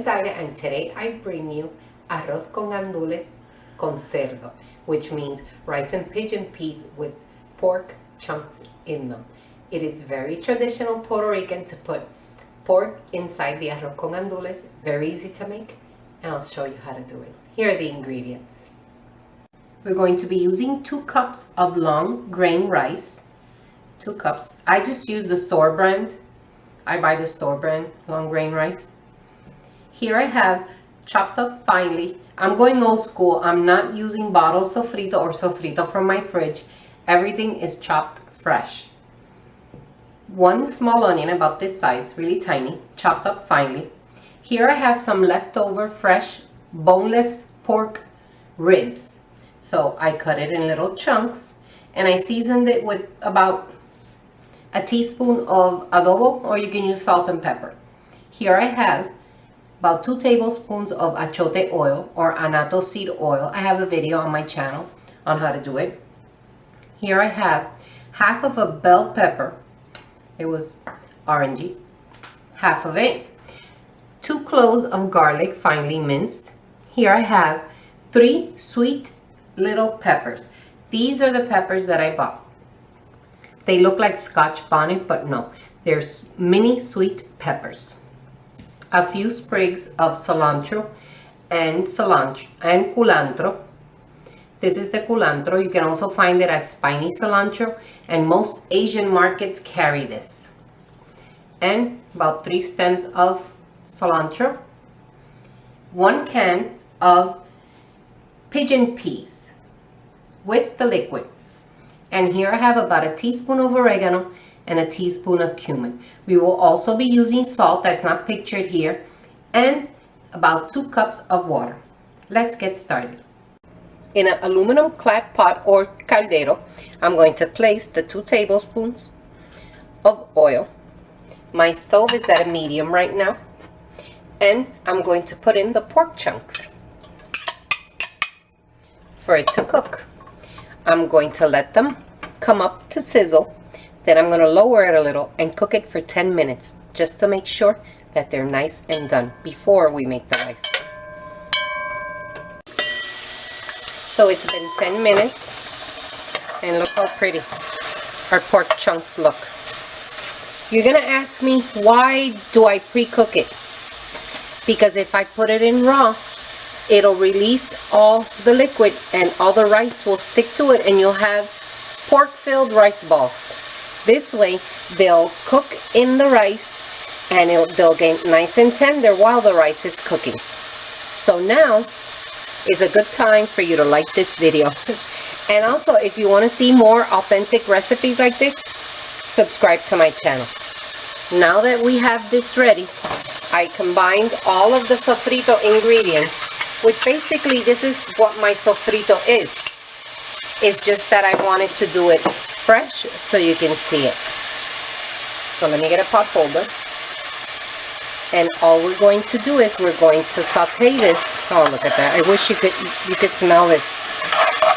is Ida, and today I bring you arroz con gandules con cerdo, which means rice and pigeon peas with pork chunks in them. It is very traditional Puerto Rican to put pork inside the arroz con gandules. Very easy to make, and I'll show you how to do it. Here are the ingredients. We're going to be using 2 cups of long grain rice. 2 cups. I just use the store brand. I buy the store brand long grain rice. Here I have chopped up finely. I'm going old school. I'm not using bottle sofrito or sofrito from my fridge. Everything is chopped fresh. 1 small onion about this size, really tiny, chopped up finely. Here I have some leftover fresh boneless pork ribs. So I cut it in little chunks and I seasoned it with about a teaspoon of adobo, or you can use salt and pepper. Here I have about 2 tablespoons of achote oil or annatto seed oil. I have a video on my channel on how to do it. Here I have half of a bell pepper. It was orangey, half of it. 2 cloves of garlic finely minced. Here I have 3 sweet little peppers. These are the peppers that I bought. They look like Scotch bonnet, but no, they're mini sweet peppers. A few sprigs of cilantro and culantro. This is the culantro. You can also find it as spiny cilantro, and most Asian markets carry this. And about 3 stems of cilantro. 1 can of pigeon peas with the liquid. And here I have about a teaspoon of oregano and a teaspoon of cumin. We will also be using salt that's not pictured here, and about 2 cups of water. Let's get started. In an aluminum clad pot or caldero, I'm going to place the 2 tablespoons of oil. My stove is at a medium right now, and I'm going to put in the pork chunks for it to cook. I'm going to let them come up to sizzle. Then I'm going to lower it a little and cook it for 10 minutes just to make sure that they're nice and done before we make the rice. So it's been 10 minutes and look how pretty our pork chunks look. You're going to ask me, why do I pre-cook it? Because if I put it in raw, it'll release all the liquid and all the rice will stick to it, and you'll have pork-filled rice balls. This way, they'll cook in the rice and they'll get nice and tender while the rice is cooking. So now is a good time for you to like this video. And also, if you want to see more authentic recipes like this, subscribe to my channel. Now that we have this ready, I combined all of the sofrito ingredients, which basically this is what my sofrito is. It's just that I wanted to do it fresh so you can see it. So let me get a pot holder. And all we're going to do is we're going to saute this. Oh, look at that. I wish you could smell this.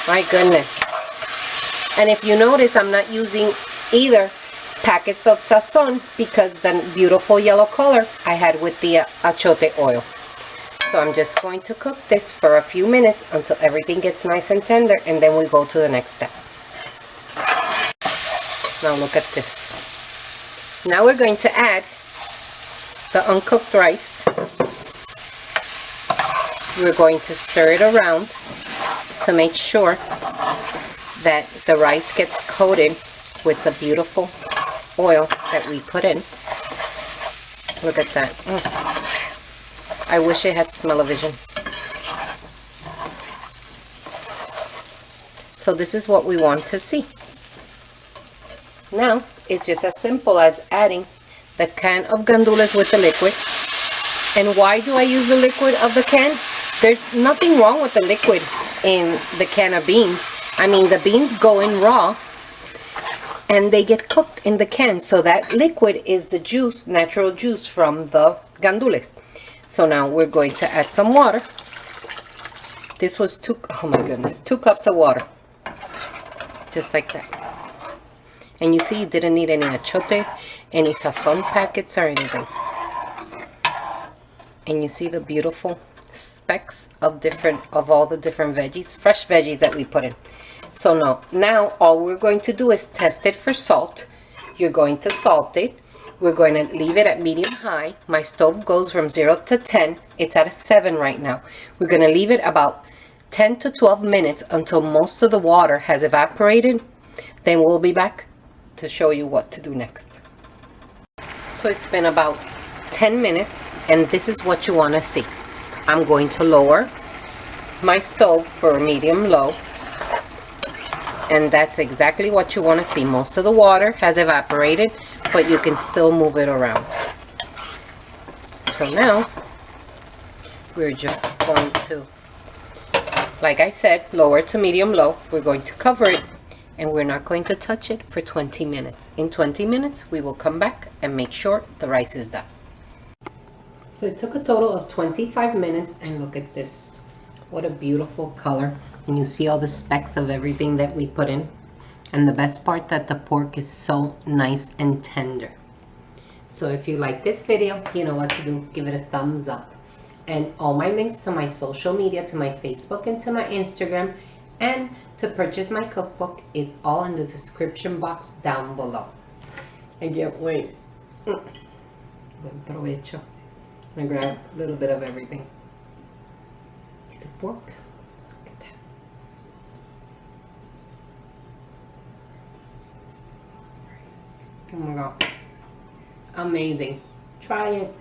My goodness. And if you notice, I'm not using either packets of sazon because the beautiful yellow color I had with the achote oil. So I'm just going to cook this for a few minutes until everything gets nice and tender, and then we go to the next step. Now look at this. Now we're going to add the uncooked rice. We're going to stir it around to make sure that the rice gets coated with the beautiful oil that we put in. Look at that. I wish it had smell-o-vision. So this is what we want to see. Now it's just as simple as adding the can of gandules with the liquid. And why do I use the liquid of the can? There's nothing wrong with the liquid in the can of beans. I mean, the beans go in raw and they get cooked in the can. So that liquid is the juice, natural juice from the gandules. So now we're going to add some water. This was 2 cups of water. Just like that. And you see, you didn't need any achote, any sazon packets or anything. And you see the beautiful specks of all the different veggies, fresh veggies that we put in. So now all we're going to do is test it for salt. You're going to salt it. We're going to leave it at medium high. My stove goes from 0 to 10. It's at a 7 right now. We're going to leave it about 10 to 12 minutes until most of the water has evaporated. Then we'll be back to show you what to do next. So it's been about 10 minutes and this is what you want to see. I'm going to lower my stove for medium low, and that's exactly what you want to see. Most of the water has evaporated, but you can still move it around. So now we're just going to, like I said, lower to medium low. We're going to cover it and we're not going to touch it for 20 minutes. In 20 minutes we will come back and make sure the rice is done. So it took a total of 25 minutes and look at this. What a beautiful color. And you see all the specks of everything that we put in. And the best part, that the pork is so nice and tender. So if you like this video, you know what to do. Give it a thumbs up. And all my links to my social media, to my Facebook and to my Instagram, and to purchase my cookbook is all in the description box down below. I can't wait. Buen Provecho. I'm gonna grab a little bit of everything. Piece of pork. Look at that. Oh my god. Amazing. Try it.